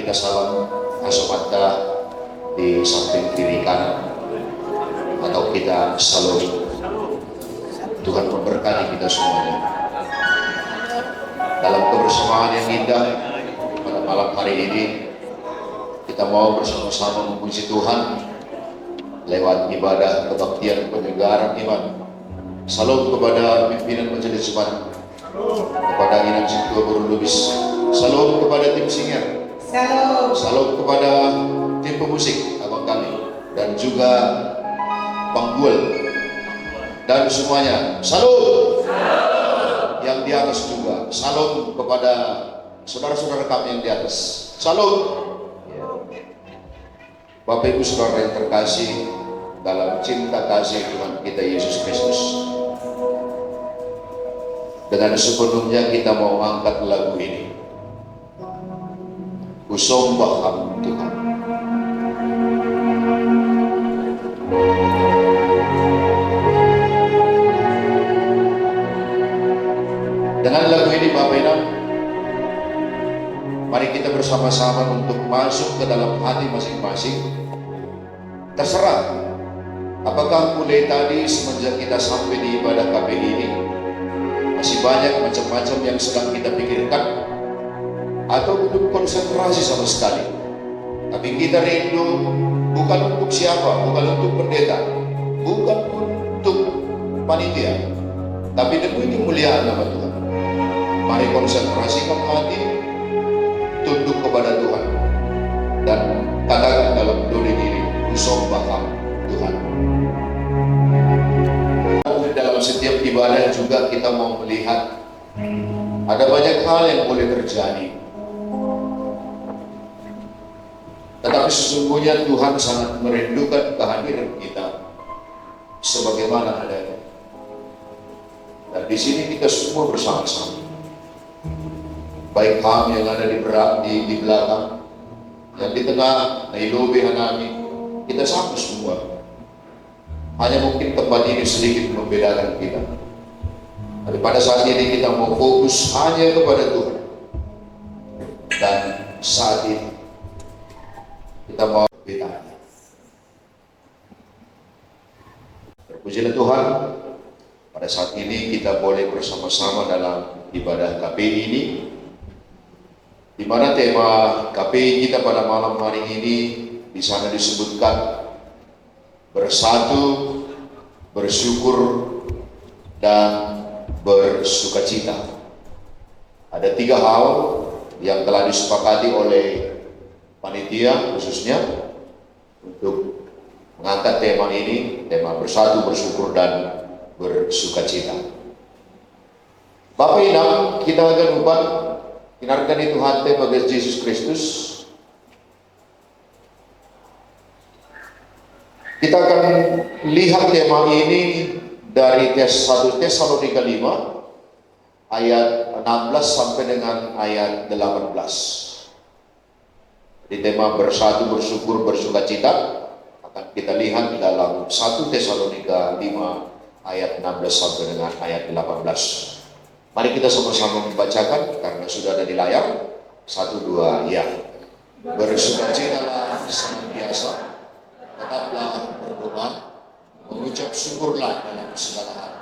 kita salam asomata di samping kiri kanan, atau kita salam. Tuhan memberkati kita semuanya dalam kebersamaan yang indah pada malam hari ini. Kita mau bersama-sama memuji Tuhan lewat ibadah kebaktian penyelenggaraan iman. Salam kepada pimpinan majelis jemaat, kepada Inang Sintua Guru Lubis, salam kepada tim singer, salam kepada tim pemusik abang kami, dan juga Panggul dan semuanya. Salam yang di atas juga. Salam kepada saudara-saudara kami yang di atas. Salam. Bapak Ibu Saudara yang terkasih dalam cinta kasih Tuhan kita Yesus Kristus, dengan sepenuhnya kita mau angkat lagu ini. Kusembah Tuhan. Dengan lagu ini Bapak Ibu, mari kita bersama-sama untuk masuk ke dalam hati masing-masing. Terserah apakah mulai tadi semenjak kita sampai di ibadah KPI ini masih banyak macam-macam yang sedang kita pikirkan, atau belum konsentrasi sama sekali. Tapi kita rindu bukan untuk siapa, bukan untuk pendeta, bukan untuk panitia, tapi demi kemuliaan nama Tuhan. Mari konsentrasikan hati, tunduk kepada Tuhan, dan katakan dalam diri diri, kusembah Tuhan. Dalam setiap ibadah juga kita mau melihat ada banyak hal yang boleh terjadi, tetapi sesungguhnya Tuhan sangat merindukan kehadiran kita sebagaimana adanya. Dan di sini kita semua bersama-sama, baik kami yang ada di belakang, yang di tengah, Nairobi, Hanami, kita sama semua. Hanya mungkin tempat ini sedikit membedakan kita. Tapi pada saat ini kita mau fokus hanya kepada Tuhan. Dan saat ini kita mau bertanya. Terpujilah Tuhan, pada saat ini kita boleh bersama-sama dalam ibadah KPI ini, di mana tema KPI kita pada malam hari ini di sana disebutkan bersatu, bersyukur, dan bersukacita. Ada 3 hal yang telah disepakati oleh panitia khususnya untuk mengangkat tema ini, tema bersatu, bersyukur, dan bersukacita. Bapak Inang, kita akan ubah hinarkan itu hati bagi Yesus Kristus. Kita akan lihat tema ini dari 1 Tesalonika 5 ayat 16 sampai dengan ayat 18. Di tema bersatu, bersyukur, bersukacita akan kita lihat dalam 1 Tesalonika 5 ayat 16 sampai dengan ayat 18. Mari kita sama-sama membacakan karena sudah ada di layar. 1, 2, ya. Bersukacitalah senantiasa, tetaplah berdoa, mengucap syukurlah dalam segala hal,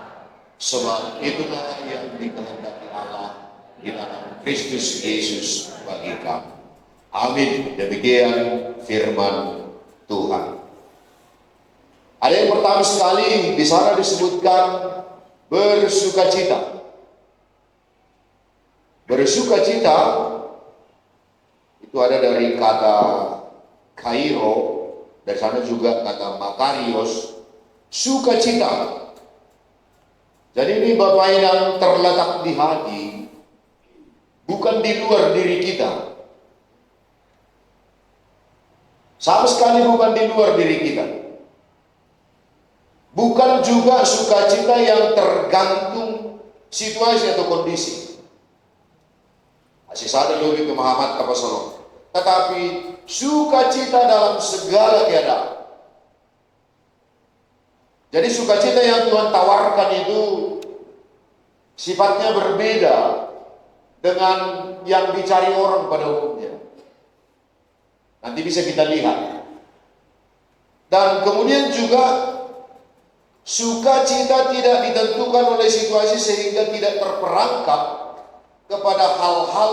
sebab itulah yang dikehendaki Allah di dalam Kristus Yesus bagi kamu. Amin. Demikian firman Tuhan. Ada yang pertama sekali di sana disebutkan bersukacita. Bersukacita itu ada dari kata kairo, dari sana juga kata makarios, sukacita. Jadi ini Bapak yang terletak di hati, bukan di luar diri kita. Sama sekali bukan di luar diri kita. Bukan juga sukacita yang tergantung situasi atau kondisi. Masih ada lebih pemahaman apa salah. Tetapi sukacita dalam segala keadaan. Jadi sukacita yang Tuhan tawarkan itu sifatnya berbeda dengan yang dicari orang pada umumnya. Nanti bisa kita lihat. Dan kemudian juga sukacita tidak ditentukan oleh situasi sehingga tidak terperangkap kepada hal-hal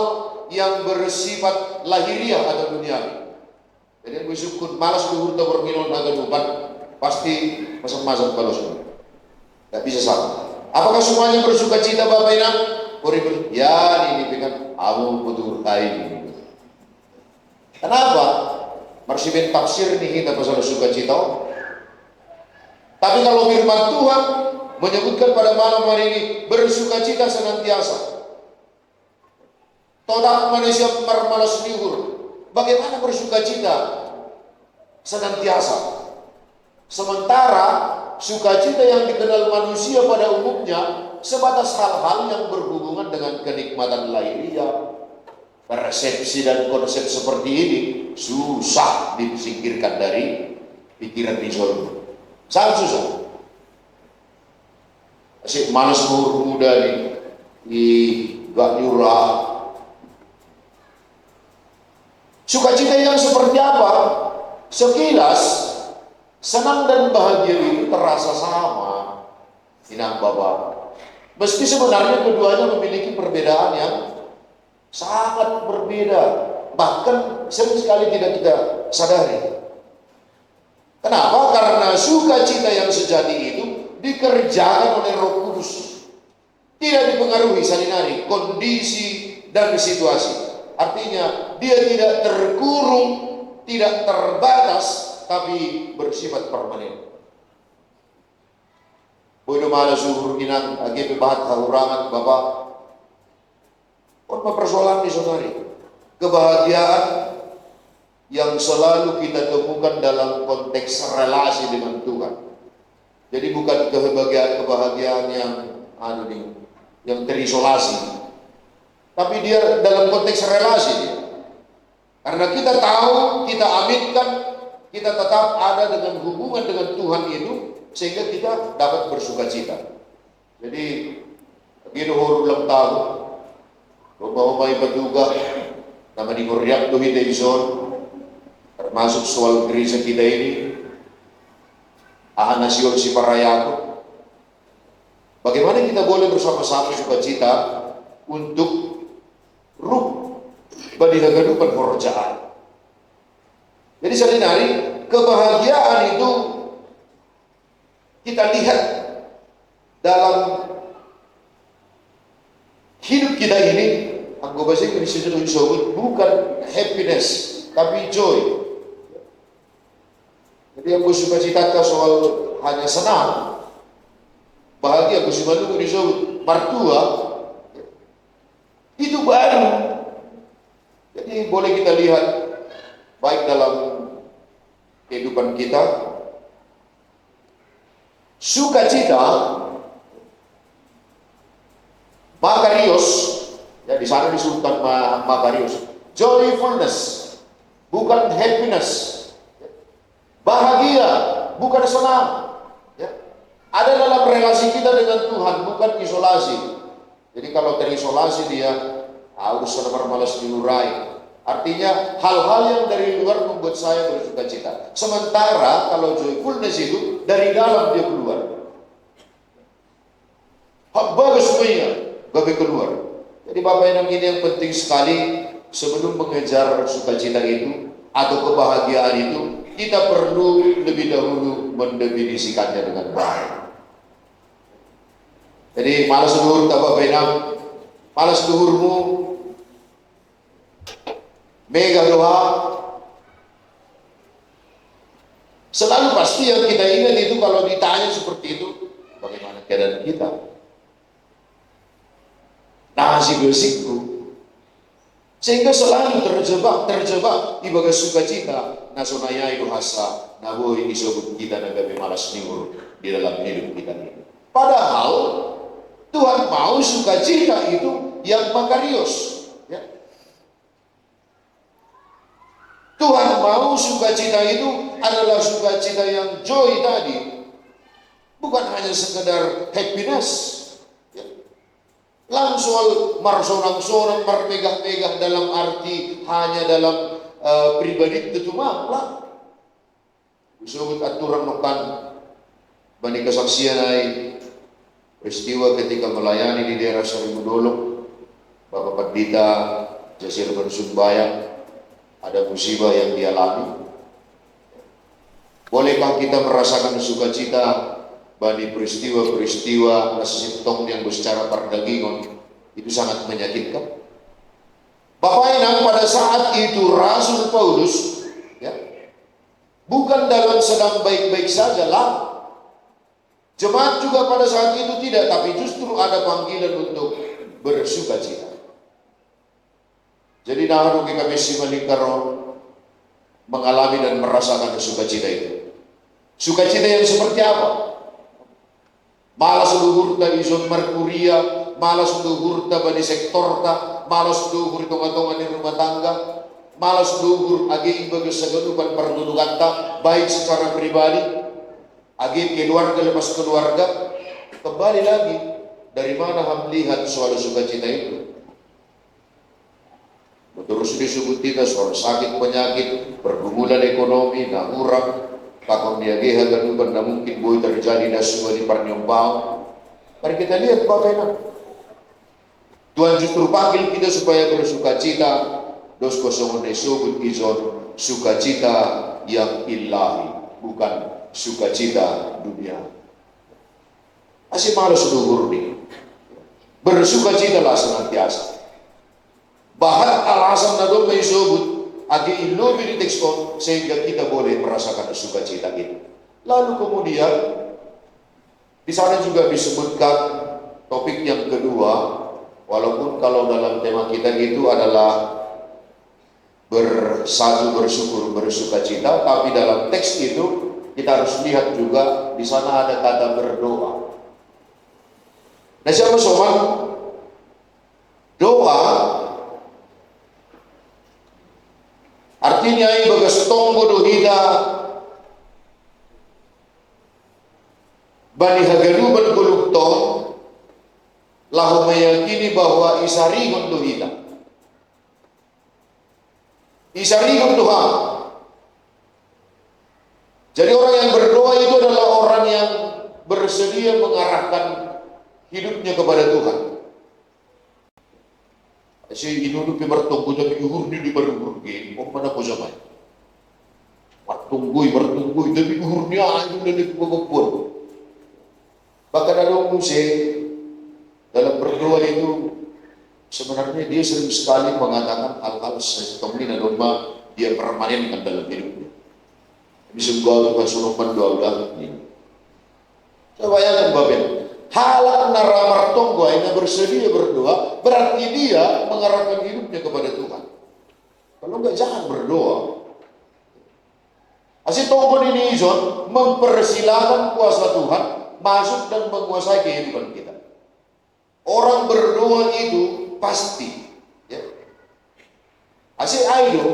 yang bersifat lahiriah atau duniawi. Jadi bersyukur malas luhur atau berminum naga dupan pasti masam-masam kalau semua. Tidak bisa sama. Apakah semuanya bersukacita Bapak Inang? Ya ini dengan amu betul ini. Kenapa? Marsiben tafsir nih kita pasal sukacita. Tapi kalau firman Tuhan menyebutkan pada malam hari ini bersukacita senantiasa. Todak manusia malas liur. Bagaimana bersukacita senantiasa? Sementara sukacita yang dikenal manusia pada umumnya sebatas hal-hal yang berhubungan dengan kenikmatan lahiriah. Persepsi dan konsep seperti ini susah disingkirkan dari pikiran Rizal. Sangat susah. Asyik malas muda gak nyurah. Sukacita yang seperti apa? Sekilas senang dan bahagia itu terasa sama. Inang Bapak. Meski sebenarnya keduanya memiliki perbedaan yang sangat berbeda. Bahkan sering sekali tidak kita sadari. Kenapa? Karena sukacita yang sejati itu dikerjakan oleh Roh Kudus. Tidak dipengaruhi salinari, kondisi dan situasi. Artinya dia tidak terkurung, tidak terbatas, tapi bersifat permanen. Bodoh malah suhur inang agi bebahat haurangan Bapak. Apa persoalan di sonari? Kebahagiaan yang selalu kita temukan dalam konteks relasi dengan Tuhan. Jadi bukan kebahagiaan yang terisolasi. Tapi dia dalam konteks relasi dia. Karena kita tahu, kita aminkan, kita tetap ada dengan hubungan dengan Tuhan itu, sehingga kita dapat bersukacita. Jadi, begini ulang tahun, rumah-rumah juga, nama di Korea tuh Hidayson, termasuk soal gereja kita ini, Ahanasiol si Parayako. Bagaimana kita boleh bersama-sama sukacita untuk ruh badinagadupan korjaan. Jadi selinari kebahagiaan itu kita lihat dalam hidup kita ini. Aku bahasa Inggris disebut bukan happiness tapi joy. Jadi yang bersukacita soal hanya senang, bahagia bersumadu disebut martua. Itu baru. Jadi boleh kita lihat baik dalam kehidupan kita, sukacita, makarios, ya di sana disebutkan makarios, joyfulness, bukan happiness, bahagia, bukan senang. Ya. Ada dalam relasi kita dengan Tuhan, bukan isolasi. Jadi kalau terisolasi dia harus sabar malas diurai. Artinya hal-hal yang dari luar membuat saya bersukacita. Sementara kalau joyfulness itu dari dalam dia keluar. Bagus semuanya, bagus keluar. Jadi Bapak yang ini yang penting sekali sebelum mengejar sukacita itu atau kebahagiaan itu, kita perlu lebih dahulu mendefinisikannya dengan baik. Jadi malas luhur Bapak Benam, malas luhurmu, mega doa. Selalu pasti yang kita ingat itu kalau ditanya seperti itu, bagaimana keadaan kita? Nasi besikku, sehingga selalu terjebak di bagai sukacita. Nasonaya itu hasa, naboy disebut kita nagabe malas luhur di dalam hidup kita ini. Padahal Tuhan mau sukacita itu yang makarios. Ya. Tuhan mau sukacita itu adalah sukacita yang joy tadi. Bukan hanya sekedar happiness. Ya. Langsung marsonang-sonang, marmegah-megah dalam arti hanya dalam pribadi itu cuma lah. Disebut aturan nokan bani kesaksian ay peristiwa ketika melayani di daerah Sarimudolok, Bapak Pandita Jasir Bersumbaya, ada musibah yang dialami. Bolehkah kita merasakan sukacita bani peristiwa-peristiwa nasibtong yang secara perdagingan itu sangat menyakitkan? Bapak Inang, pada saat itu Rasul Paulus ya, bukan dalam sedang baik-baik saja lah. Jemaat juga pada saat itu tidak, tapi justru ada panggilan untuk bersukacita. Jadi nahan kami simalingkaron mengalami dan merasakan sukacita itu. Sukacita yang seperti apa? Malas luhur ta izon merkuria, malas luhur ta bani sektor ta, malas luhur tonga-tonga di rumah tangga, malas luhur agi ibaga sagadukan perdudukan ta, baik secara pribadi, agi keluarga lepas keluarga. Kembali lagi, dari mana ham lihat soal sukacita itu? Terus disebut kita soal sakit penyakit, pergumulan ekonomi, nahurak, takon dia geha gadukan, na mungkin boleh terjadi dan semua di parnyombang. Mari kita lihat Bapak Ibu. Tuhan justru panggil kita supaya bersukacita. Dos kosongan disebut izon sukacita yang ilahi, bukan sukacita dunia. Asih malas luhur nih. Bersukacitalah senantiasa. Bahan alasan na doon may subut agi ilubi di teksto sehingga kita boleh merasakan sukacita itu. Lalu kemudian di sana juga disebutkan topik yang kedua, walaupun kalau dalam tema kita itu adalah bersatu, bersyukur, bersukacita, tapi dalam teks itu kita harus lihat juga di sana ada kata berdoa. Nah, siapa sobat? Doa artinya bagas tonggo dohida bani hagaluban gulukton lahu meyakini bahwa isarigon dohida, isarigon doha. Jadi orang yang berdoa itu adalah orang yang bersedia mengarahkan hidupnya kepada Tuhan. Si inunup bertunggu tapi uhurnya di berurgi, oh mana posama? Bertunggu tapi uhurnya aja dari kebun. Bahkan ada orang dalam berdoa itu sebenarnya dia sering sekali mengatakan hal-hal seperti ini domba dia permanenkan dalam hidupnya. Bisa gua suruh berdoa ini. Coba bayangkan Bapak. Halak naramar tonggo yang bersedia berdoa berarti dia mengarahkan hidupnya kepada Tuhan. Kalau enggak jangan berdoa. Asyik tonggo ini izon mempersilahkan kuasa Tuhan masuk dan menguasai kehidupan kita. Orang berdoa itu pasti ya. Asyik aido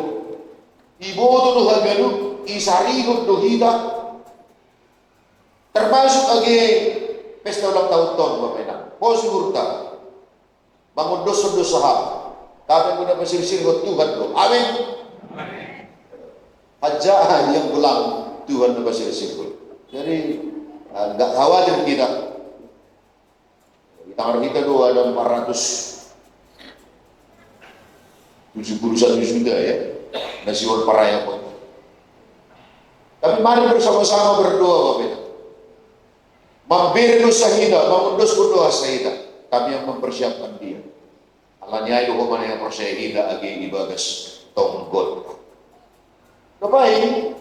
ibu tu hagalu isarigot dohida termasuk age pesta ulang tahun Bapak Ibu. Pos hurta. Bangun dosa-dosa ham. Tapi mudah bersir-sir buat Tuhan loh. Amin. Hajah yang pulang Tuhan bersir-sir. Jadi enggak khawatir kita. Di tangan kita doa ada 471 juta ya. Nasional paraya pun. Tapi mari bersama-sama berdoa Bapak Ibu. Mampirnu sahida, mengundos berdoa sahida. Kami yang mempersiapkan dia. Allah nyai hukuman yang persahida agi ibagas tonggol. Bapak ini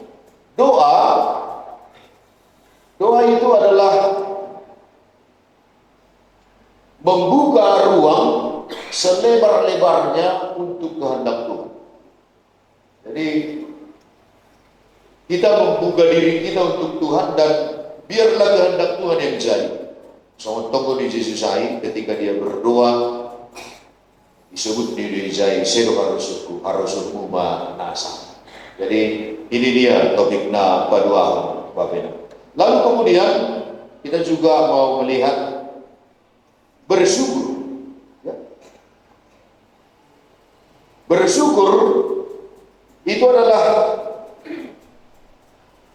doa itu adalah membuka ruang selebar-lebarnya untuk kehendak Tuhan. Jadi kita membuka diri kita untuk Tuhan dan biarlah kehendak Tuhan yang jadi. Sama tonggo di Yesus ketika dia berdoa disebut di Jai sedo harusku manasa. Jadi ini dia topiknya berdoa Bapak. Lalu kemudian kita juga mau melihat bersyukur. Ya. Bersyukur itu Itu adalah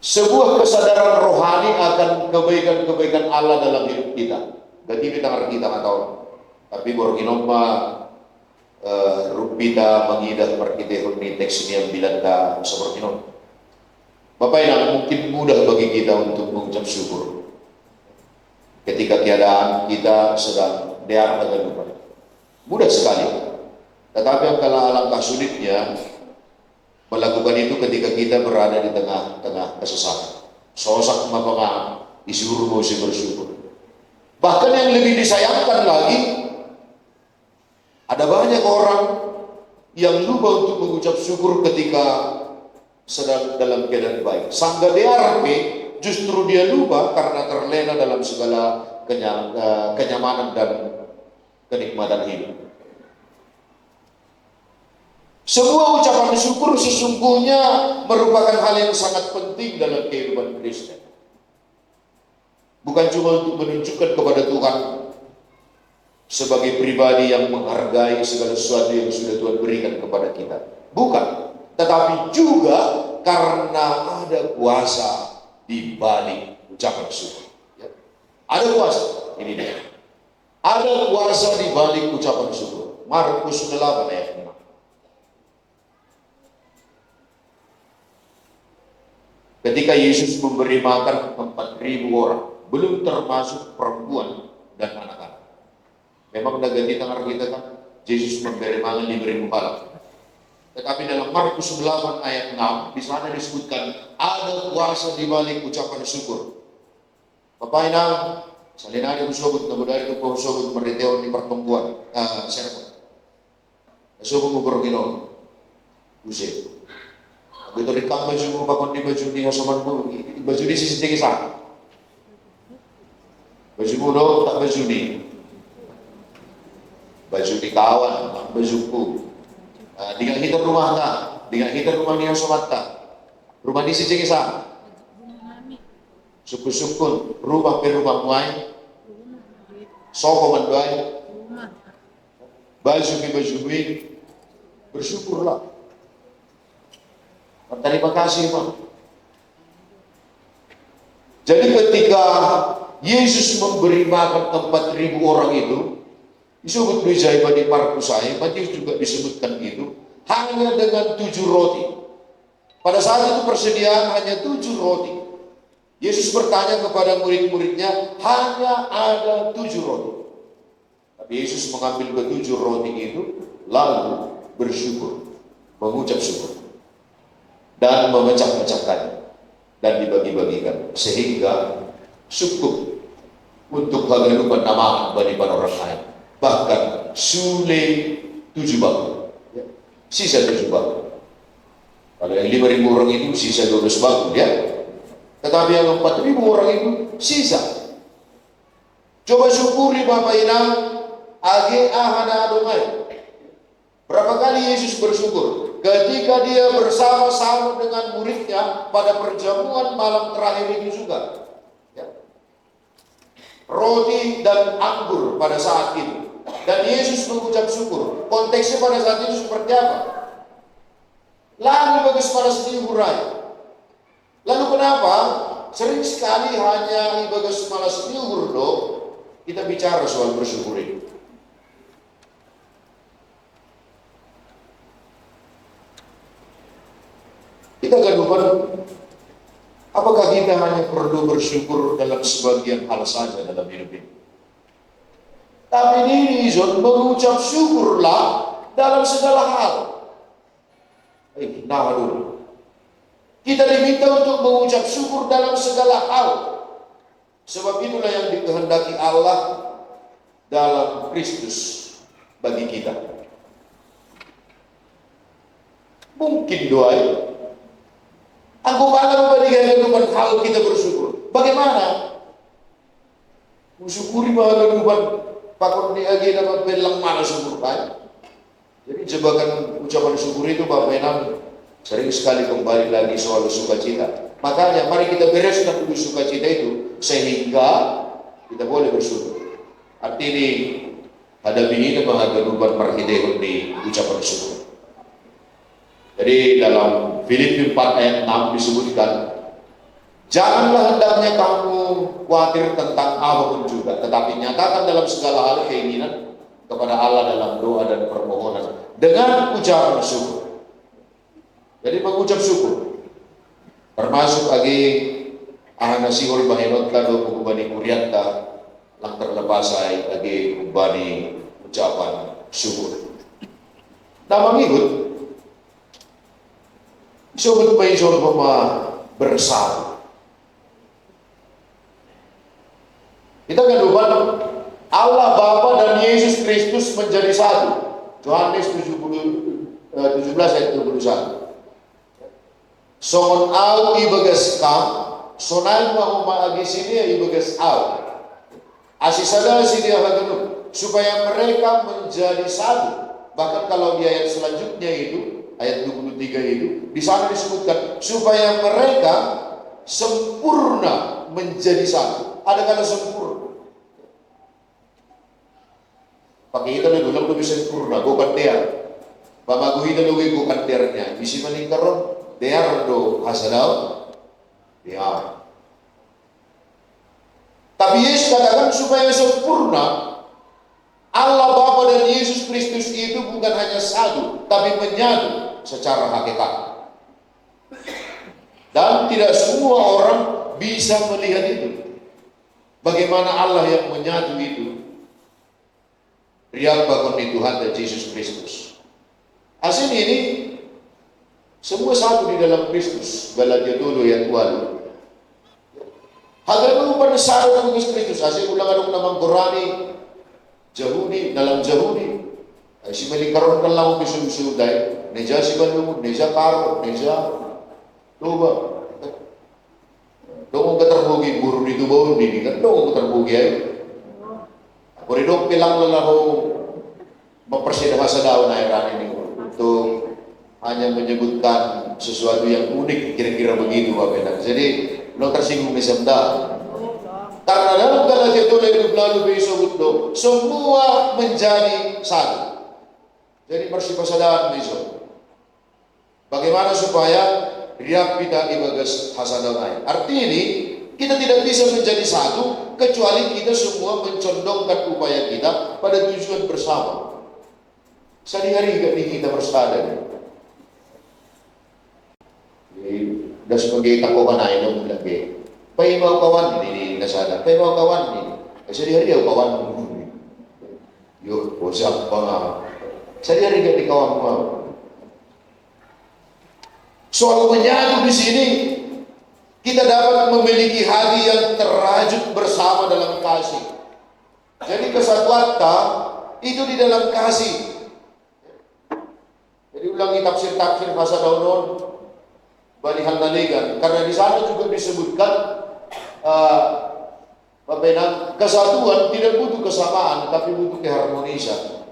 sebuah kesadaran rohani akan kebaikan-kebaikan Allah dalam hidup kita. Gati kita ngerti kita tahu. Tapi borginompa rupita mengidah markitehon ni teks ini yang bilanda seperti non. Bapak yang mungkin mudah bagi kita untuk mengucap syukur ketika keadaan kita sedang dear dengan Tuhan. Mudah sekali. Tetapi alangkah sulitnya melakukan itu ketika kita berada di tengah-tengah kesesatan. Sosak mapanga disuruh mesti bersyukur. Bahkan yang lebih disayangkan lagi, ada banyak orang yang lupa untuk mengucap syukur ketika sedang dalam keadaan baik. Sangga DRP justru dia lupa karena terlena dalam segala kenyamanan dan kenikmatan hidup. Sebuah ucapan syukur sesungguhnya merupakan hal yang sangat penting dalam kehidupan Kristen. Bukan cuma untuk menunjukkan kepada Tuhan sebagai pribadi yang menghargai segala sesuatu yang sudah Tuhan berikan kepada kita. Bukan. Tetapi juga karena ada kuasa di balik ucapan syukur. Ya. Ada kuasa. Ini dia. Ada kuasa di balik ucapan syukur. Markus 8 ayat 6. Ketika Yesus memberi makan 4.000 orang, belum termasuk perempuan dan anak-anak. Memang negara tengah kita kan, Yesus memberi makan 5.000 orang. Tetapi dalam Markus 8 ayat 6, di sana disebutkan ada kuasa di balik ucapan syukur. Bapak Inang, salinari usobut na budari ko po usobut mariteon ni pertumbuhan. Serapon. Usobut mo berginon. Usip. Begitu rekam baju mo bakon di baju ni hasaman mo, baju di sisi tinggi sah. Baju mo no, tak baju ni. Baju di kawan, bajuku. Dengan hitam rumah ta, dengan hitam rumah ni hasaman ta. Rumah di sisi tinggi sah. Suku-sukun, rumah rumah muai. Soko manduai. Baju ni baju ni. Bersyukurlah. Terima kasih, Pak. Jadi ketika Yesus memberi makan 4.000 orang itu, disebut Bijaya di Markus saya, Matius juga disebutkan itu, hanya dengan 7 roti. Pada saat itu persediaan hanya 7 roti. Yesus bertanya kepada murid-muridnya, hanya ada 7 roti. Tapi Yesus mengambil ke-7 roti itu, lalu bersyukur, mengucap syukur. Dan memecah-mecahkannya dan dibagi-bagikan sehingga cukup untuk kehidupan nama bagi orang lain. Bahkan sule 7 bakul, sisa 7 bakul. Kalau yang 5.000 orang itu sisa 12 bakul, ya. Tetapi yang 4.000 orang itu sisa. Coba syukuri Bapak Inang, age ahana adongai. Berapa kali Yesus bersyukur ketika dia bersama-sama dengan muridnya pada perjamuan malam terakhir itu juga. Ya. Roti dan anggur pada saat itu. Dan Yesus mengucap syukur. Konteksnya pada saat itu seperti apa? Lalu bagus pada setiap hurai. Lalu kenapa? Sering sekali hanya bagus pada setiap hurdo kita bicara soal bersyukur itu. Kita gaduhan, apakah kita hanya perlu bersyukur dalam sebagian hal saja dalam hidup ini? Tapi ini izon mengucap syukurlah dalam segala hal. Nah dulu, kita diminta untuk mengucap syukur dalam segala hal. Sebab itulah yang dikehendaki Allah dalam Kristus bagi kita. Mungkin doa aku malah memberikan kehidupan kalau kita bersyukur. Bagaimana? Mensyukuri bahwa kehidupan pakon di agi dapat belang mana syukur baik. Jadi jebakan ucapan syukur itu Bapak Enam sering sekali kembali lagi soal sukacita. Makanya mari kita bereskan dulu sukacita itu sehingga kita boleh bersyukur. Artinya hadapi ini bahwa kehidupan marhidehun di ucapan syukur. Jadi dalam Filipi 4 ayat 6 disebutkan, janganlah hendaknya kamu khawatir tentang apapun juga, tetapi nyatakan dalam segala hal keinginan kepada Allah dalam doa dan permohonan dengan ucapan syukur. Jadi mengucap syukur, termasuk agi ahana sihor bahenot kado kubani kuryanta lang terlepasai agi kubani ucapan syukur. Nah mengikut sobat bayi sobat bersatu. Kita kan lupa Allah Bapa dan Yesus Kristus menjadi satu. Yohanes 17 ayat 21. Songon au ibagas kam, sonai mahuma agi sini ibagas au. Asisada sini haganu supaya mereka menjadi satu. Bahkan kalau di ayat selanjutnya itu ayat 23 itu di sana disebutkan supaya mereka sempurna menjadi satu. Ada kata sempurna. Pakai kita lebih lebih sempurna, bukan dia. Bamagu kita lebih bukan dernya. Bisi meningkaron der do hasadau dia. Tapi Yesus katakan supaya sempurna. Allah Bapa dan Yesus Kristus itu bukan hanya satu, tapi menyatu secara hakikat. Dan tidak semua orang bisa melihat itu. Bagaimana Allah yang menyatu itu? Riak bakon di Tuhan dan Yesus Kristus. Asli ini semua satu di dalam Kristus. Galatia 2 ayat 2. Haganu pada syarat Kristus. Asli ulang adong namang Qurani. Jahudi, dalam Jahudi si melikaron kan lang bisu-bisudai neja si balungun, neja karo, neja tuba dong keterbugi buru di tubaw hindi kan dong keterbugi ay koridong pilang lalaho mempersidah sa daw na iran ini untuk hanya menyebutkan sesuatu yang unik kira-kira begitu Bapak. Jadi lo tersinggung di sabda. Karena dalam Galatia 2 lalu besok itu semua menjadi satu. Jadi bersifat besok. Bagaimana supaya riak kita ibagas hasanah. Arti ini kita tidak bisa menjadi satu kecuali kita semua mencondongkan upaya kita pada tujuan bersama. Sehari-hari kita bersadar. Dan sebagai takokan ay nung lagi. Paimaw kawan ini nasada. Paimaw kawan ini. Sehari-hari dia kawan. Yuk, usap pa nga. Sehari-hari dia kawan mo. Soal menyatu di sini, kita dapat memiliki hati yang terajut bersama dalam kasih. Jadi kesatuan itu di dalam kasih. Jadi ulangi tafsir-tafsir bahasa daunon balihan naligan. Karena di sana juga disebutkan kesatuan tidak butuh kesamaan, tapi butuh keharmonisan.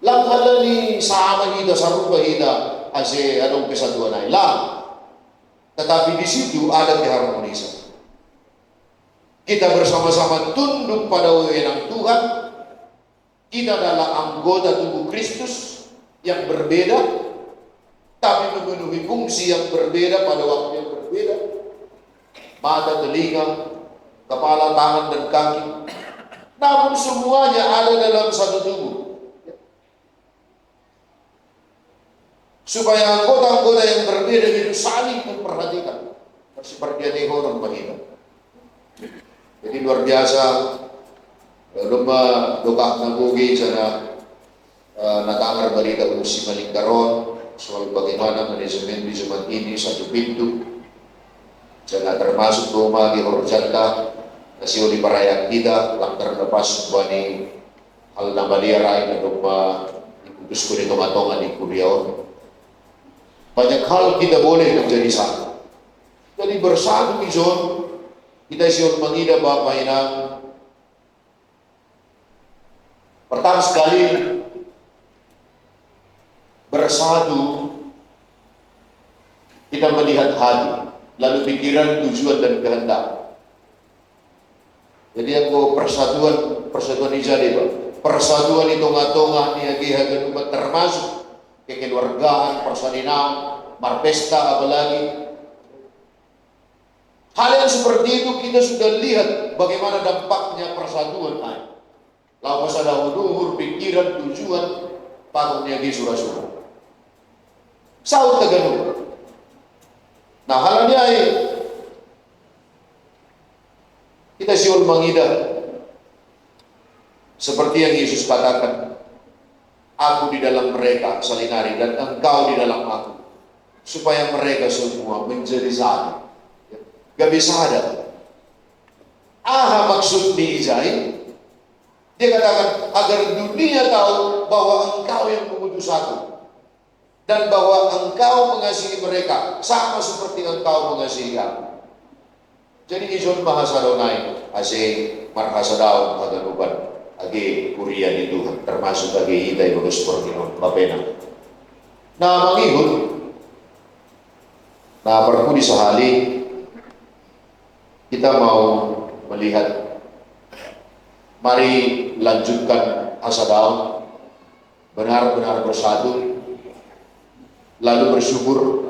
Lang halali sama kita, sarupa kita, asi anong kesatuan ay lang. Tetapi di situ ada keharmonisan. Kita bersama-sama tunduk pada wewenang Tuhan. Kita adalah anggota tubuh Kristus yang berbeda, tapi memenuhi fungsi yang berbeda pada waktu yang berbeda. Mata, telinga, kepala, tangan, dan kaki. Namun semuanya ada dalam satu tubuh. Supaya anggota-anggota yang berbeda itu saling memperhatikan. Seperti yang orang bahina. Jadi luar biasa. Lumba dokak na bugi sana natangar balita kung si Malingkaron soal bagaimana manajemen di zaman ini satu pintu. Sana termasuk rumah di Horjanta nasi oli parayak kita lang terlepas bani hal na baliaray na rumah iputus ko nito matongan di Kuriaon. Banyak hal kita boleh menjadi satu. Jadi bersatu ison kita siyon mangida Bapak inang. Pertama sekali bersatu kita melihat hati, lalu pikiran, tujuan dan kehendak. Jadi aku persatuan ini jadi Pak. Persatuan itu ngatonga ni agihagan umat termasuk kekeluargaan, persalinang, marpesta, apalagi. Hal yang seperti itu kita sudah lihat bagaimana dampaknya persatuan ay. Lalu masalah umur, pikiran, tujuan, pagungnya di surah-surah. Saud taganu. Nah halnya ay, kita siul mengida. Seperti yang Yesus katakan, aku di dalam mereka, salinari, dan engkau di dalam aku. Supaya mereka semua menjadi satu. Gak bisa ada. Aha maksud diijai. Dia katakan agar dunia tahu bahwa engkau yang mengutus aku. Dan bahwa engkau mengasihi mereka. Sama seperti engkau mengasihi aku. Jadi izon bahasa donai. Asing markasa daun aganuban. Agi kuria di Tuhan. Termasuk agi iday bagus seperti bapena. Nah mangihut. Nah perpu disahali. Kita mau melihat, mari lanjutkan asa daun, benar-benar bersatu, lalu bersyukur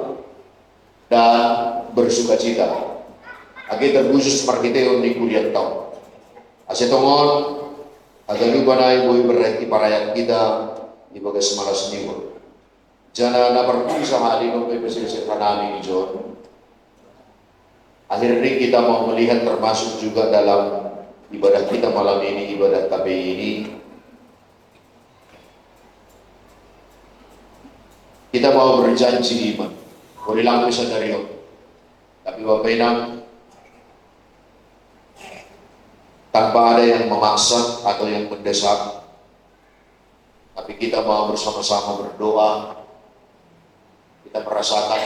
dan bersuka cita. Agi terkhusus seperti itu di kuliah tahun. Asetongon, agak lupa na ibu berarti parayak kita di bagas malas niwon. Jana na perlu sahali no pe pesisir kanami ijon. Akhirnya kita mau melihat termasuk juga dalam ibadah kita malam ini, ibadah KBI ini. Kita mau berjanji iman. Boleh langsung bisa dari Allah. Tapi Bapak Inang, tanpa ada yang memaksa atau yang mendesak, tapi kita mau bersama-sama berdoa. Kita merasakan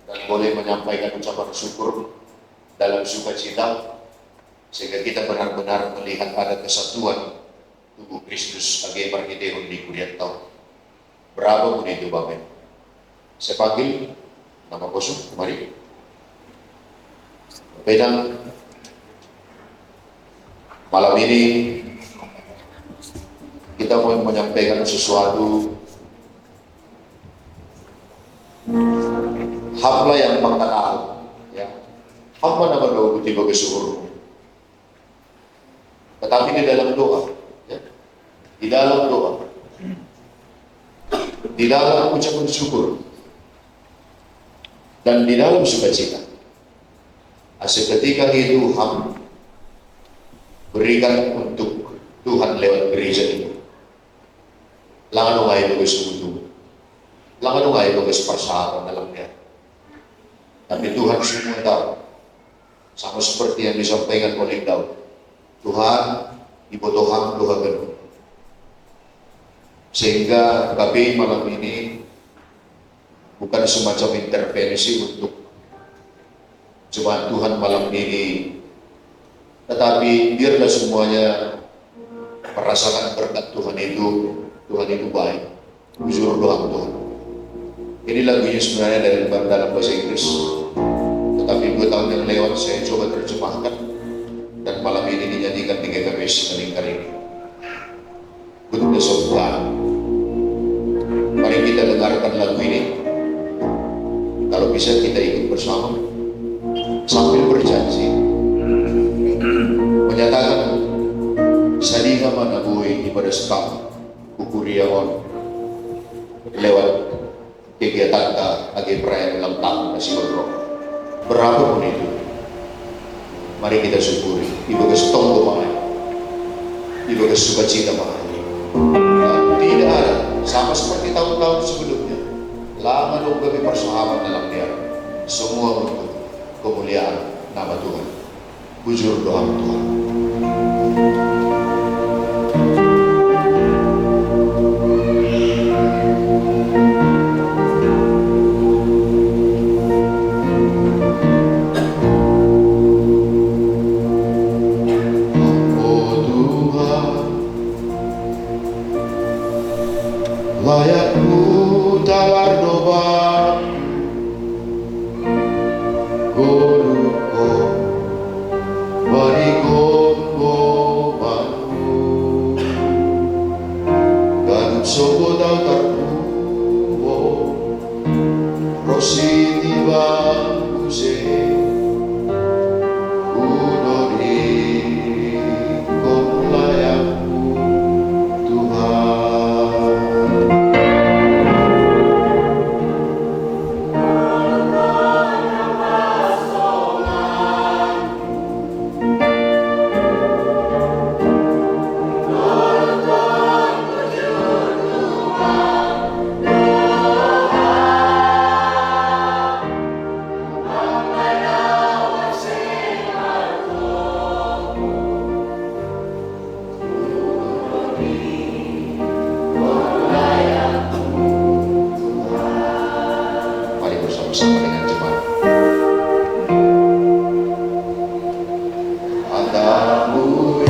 dan boleh menyampaikan ucapan syukur dalam sukacita, sehingga kita benar-benar melihat ada kesatuan tubuh Kristus sebagai parkitehun di kuliah tahun. Berapa pun itu Bapak. Saya panggil nama kosong, mari. Pedang malam ini kita mau menyampaikan sesuatu hamba yang mengenal, ya. Hamba nama doa tiba ke syukur. Tetapi di dalam doa, ya. Di dalam doa, di dalam ucapan syukur, dan di dalam sukacita. Seketika itu hamba berikan untuk Tuhan lewat gereja ini. Langan nungay itu kesubutu, langan nungay itu kesepasaran dalam dia. Tapi Tuhan semua tahu. Sama seperti yang disampaikan oleh Daud. Tuhan, ibutuhan Tuhan gedung. Sehingga kami malam ini bukan semacam intervensi untuk jemaat Tuhan malam ini. Tetapi biarlah semuanya merasakan berkat Tuhan itu baik. Jujur doa Tuhan. Ini lagunya sebenarnya dari dalam bahasa Inggris. Tetapi 2 tahun yang lewat saya coba terjemahkan dan malam ini dinyanyikan di GKBS Lingkar ini. Goodness of God. Mari kita dengarkan lagu ini. Kalau bisa kita ikut bersama sambil berjanji menyatakan sadiha manabuhi ibadah sekam kukuriawan lewat kegiatan agi perayaan ulang tahun nasi kodrok. Berapa pun itu, mari kita syukuri. Ibu kestongo mahal, ibu kesukacita mahal. Tidak ada, sama seperti tahun-tahun sebelumnya. Lama dong kami persahabatan dalam dia. Semua untuk kemuliaan nama Tuhan. Bujur doa Tuhan. Layakku tawar doba Goruko Wariko Boba positiva Jose, unori kau layakmu Tuhan. Mari bersama-sama dengan jemaat. Andamu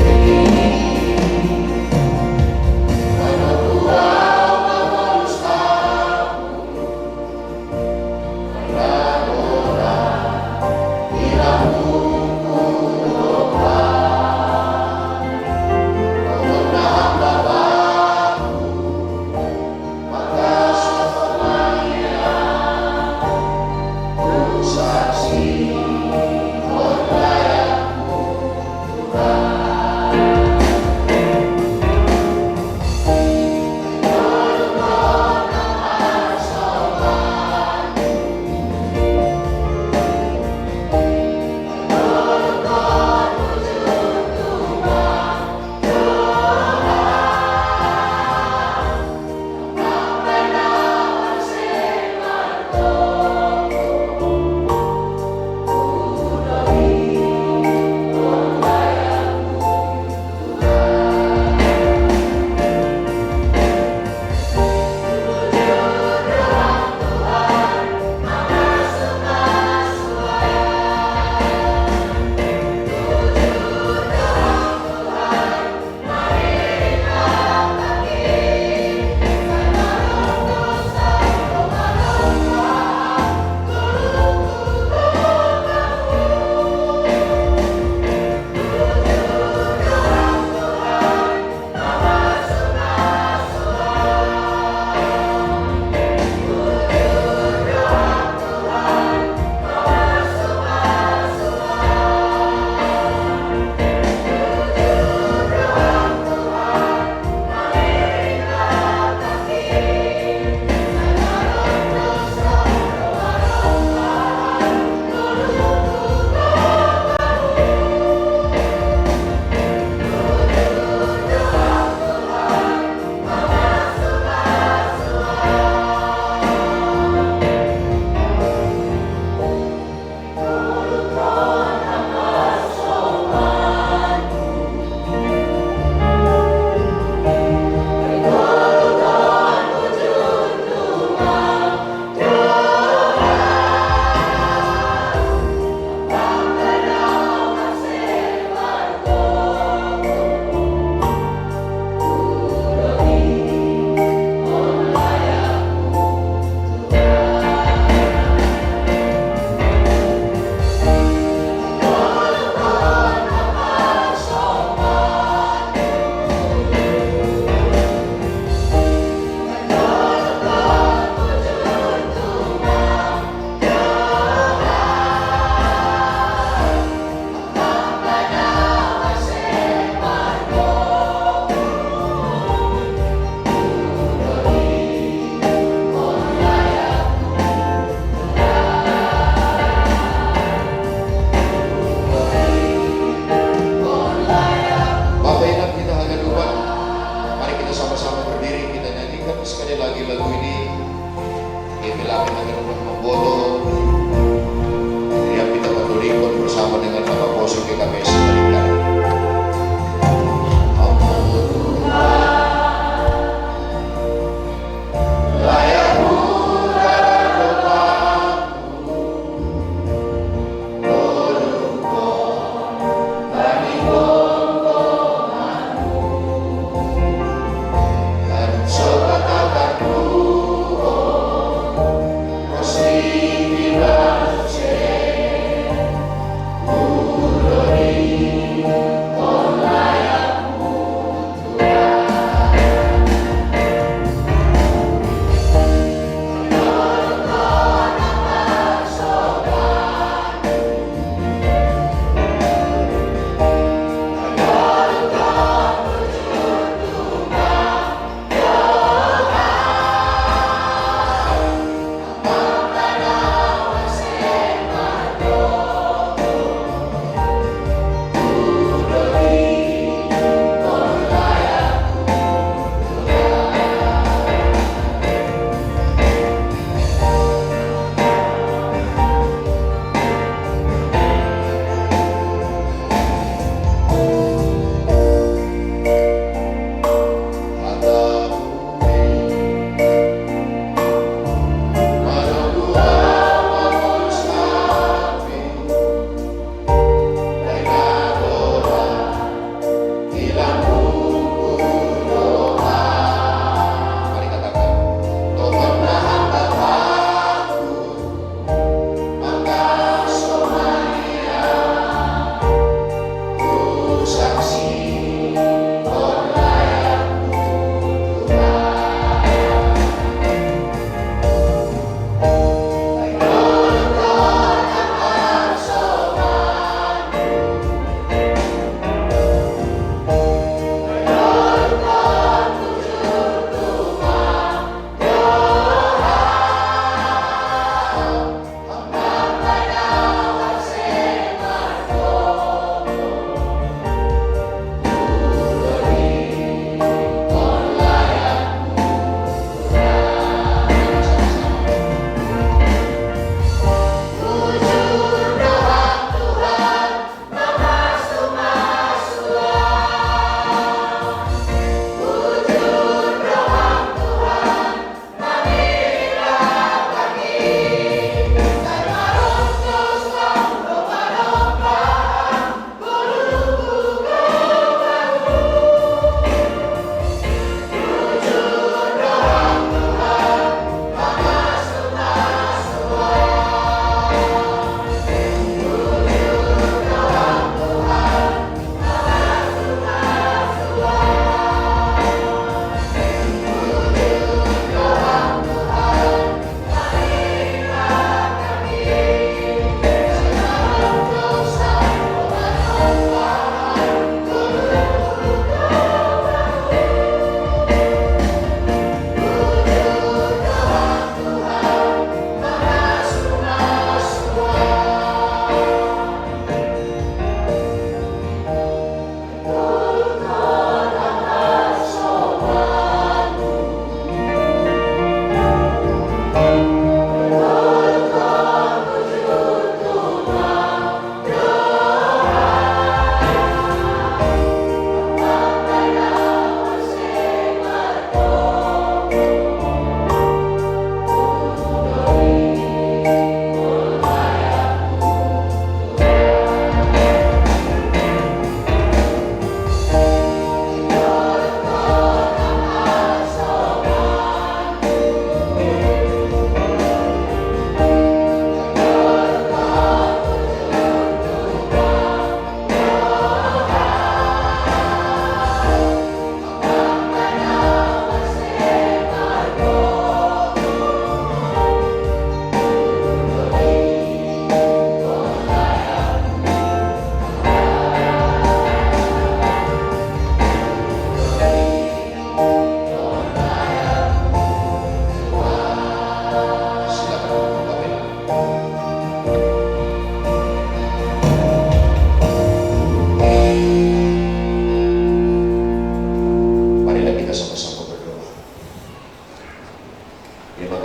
Glory.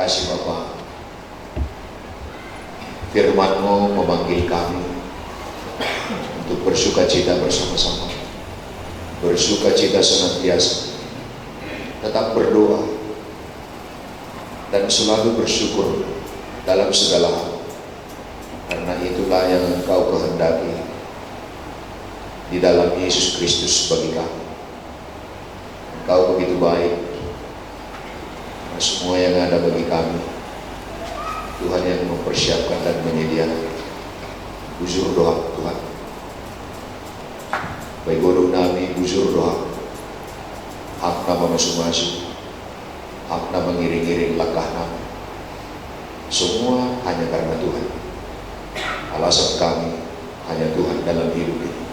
kasih Bapa. Firman-Mu memanggil kami untuk bersuka cita bersama-sama. Bersuka cita senantiasa. Tetap berdoa. Dan selalu bersyukur dalam segala hal. Karena itulah yang Engkau kehendaki di dalam Yesus Kristus bagi kami. Engkau begitu baik. Semua yang ada bagi kami, Tuhan yang mempersiapkan dan menyediakan. Bujur doa Tuhan. Baik bodoh nami bujur doa. Hakna masing-masing. Hakna mengiring-iring langkah nami. Semua hanya karena Tuhan. Alasan kami hanya Tuhan dalam hidup ini.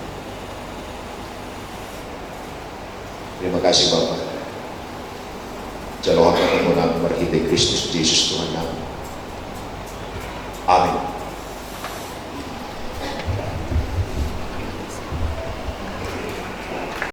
Terima kasih Bapak. Jaloh akan mengenal berhiti Kristus Yesus Tuhan kami. Amin.